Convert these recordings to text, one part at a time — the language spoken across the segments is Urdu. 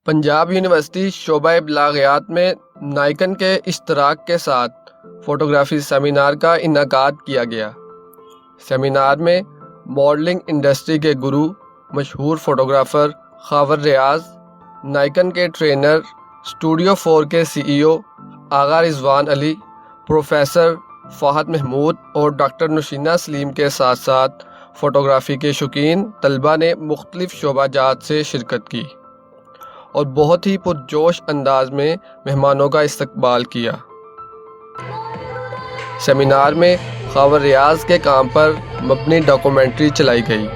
پنجاب یونیورسٹی شعبہ بلاغیات میں نائکن کے اشتراک کے ساتھ فوٹوگرافی سیمینار کا انعقاد کیا گیا۔ سیمینار میں ماڈلنگ انڈسٹری کے گرو، مشہور فوٹوگرافر خاور ریاض، نائکن کے ٹرینر، اسٹوڈیو 4 کے CEO آغا رضوان علی، پروفیسر فہد محمود اور ڈاکٹر نشینہ سلیم کے ساتھ ساتھ فوٹوگرافی کے شوقین طلباء نے مختلف شعبہ جات سے شرکت کی اور بہت ہی پرجوش انداز میں مہمانوں کا استقبال کیا۔ سیمینار میں خاور ریاض کے کام پر مبنی ڈاکومنٹری چلائی گئی۔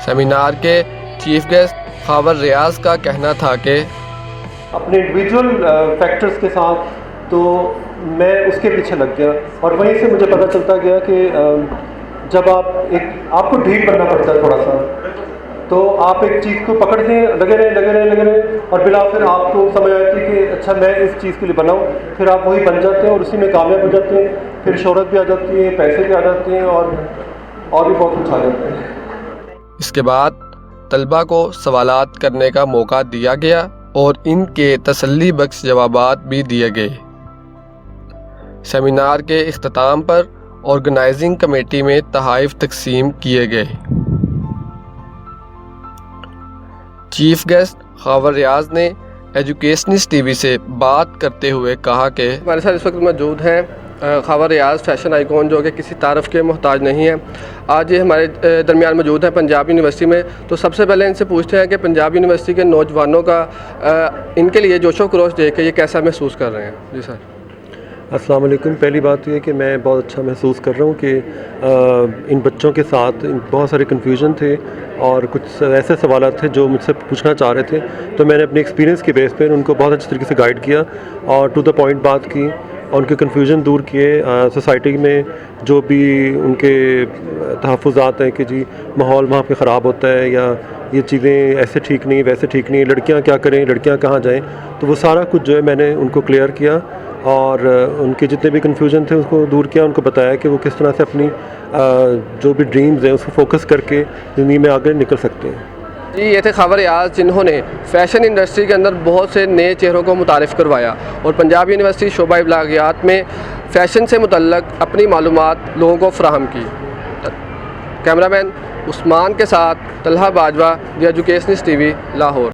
سیمینار کے چیف گیسٹ خاور ریاض کا کہنا تھا کہ اپنے انڈیویجول فیکٹرز کے ساتھ تو میں اس کے پیچھے لگ گیا، اور وہیں سے مجھے پتہ چلتا گیا کہ جب آپ کو ڈھیل کرنا پڑتا ہے تھوڑا سا، تو آپ ایک چیز کو پکڑتے ہیں، لگے رہے اور بلاخر آپ کو سمجھ آتی ہے کہ اچھا میں اس چیز کے لیے بناؤں، پھر آپ وہی بن جاتے ہیں اور اسی میں کامیاب ہو جاتے ہیں، پھر شہرت بھی آ جاتی ہے، پیسے بھی آ جاتے ہیں اور بھی بہت کچھ آ جاتے ہیں۔ اس کے بعد طلباء کو سوالات کرنے کا موقع دیا گیا اور ان کے تسلی بخش جوابات بھی دیے گئے۔ سیمینار کے اختتام پر آرگنائزنگ کمیٹی میں تحائف تقسیم کیے گئے۔ چیف گیسٹ خاور ریاض نے ایجوکیشنسٹ ٹی وی سے بات کرتے ہوئے کہا کہ ہمارے ساتھ اس وقت موجود ہیں خاور ریاض، فیشن آئیکن جو کہ کسی تعارف کے محتاج نہیں ہیں۔ آج یہ ہمارے درمیان موجود ہیں پنجاب یونیورسٹی میں، تو سب سے پہلے ان سے پوچھتے ہیں کہ پنجاب یونیورسٹی کے نوجوانوں کا ان کے لیے جوش و خروش دیکھ کے یہ کیسا محسوس کر رہے ہیں؟ جی سر۔ السلام علیکم۔ پہلی بات یہ ہے کہ میں بہت اچھا محسوس کر رہا ہوں کہ ان بچوں کے ساتھ بہت سارے کنفیوژن تھے اور کچھ ایسے سوالات تھے جو مجھ سے پوچھنا چاہ رہے تھے، تو میں نے اپنے ایکسپیرینس کے بیس پہ ان کو بہت اچھے طریقے سے گائیڈ کیا اور ٹو دا پوائنٹ بات کی اور ان کے کنفیوژن دور کیے۔ سوسائٹی میں جو بھی ان کے تحفظات ہیں کہ جی ماحول وہاں پہ خراب ہوتا ہے یا یہ چیزیں ایسے ٹھیک نہیں، ویسے ٹھیک نہیں، لڑکیاں کیا کریں، لڑکیاں کہاں جائیں، تو وہ سارا کچھ جو ہے میں نے ان کو کلیئر کیا اور ان کے جتنے بھی کنفیوژن تھے اس کو دور کیا، ان کو بتایا کہ وہ کس طرح سے اپنی جو بھی ڈریمز ہیں اس کو فوکس کر کے زندگی میں آگے نکل سکتے ہیں۔ جی، یہ تھے خاور ریاض جنہوں نے فیشن انڈسٹری کے اندر بہت سے نئے چہروں کو متعارف کروایا اور پنجاب یونیورسٹی شعبہ ابلاغیات میں فیشن سے متعلق اپنی معلومات لوگوں کو فراہم کی۔ کیمرہ مین عثمان کے ساتھ طلحہ باجوہ، دی ایجوکیشنسٹ ٹی وی، لاہور۔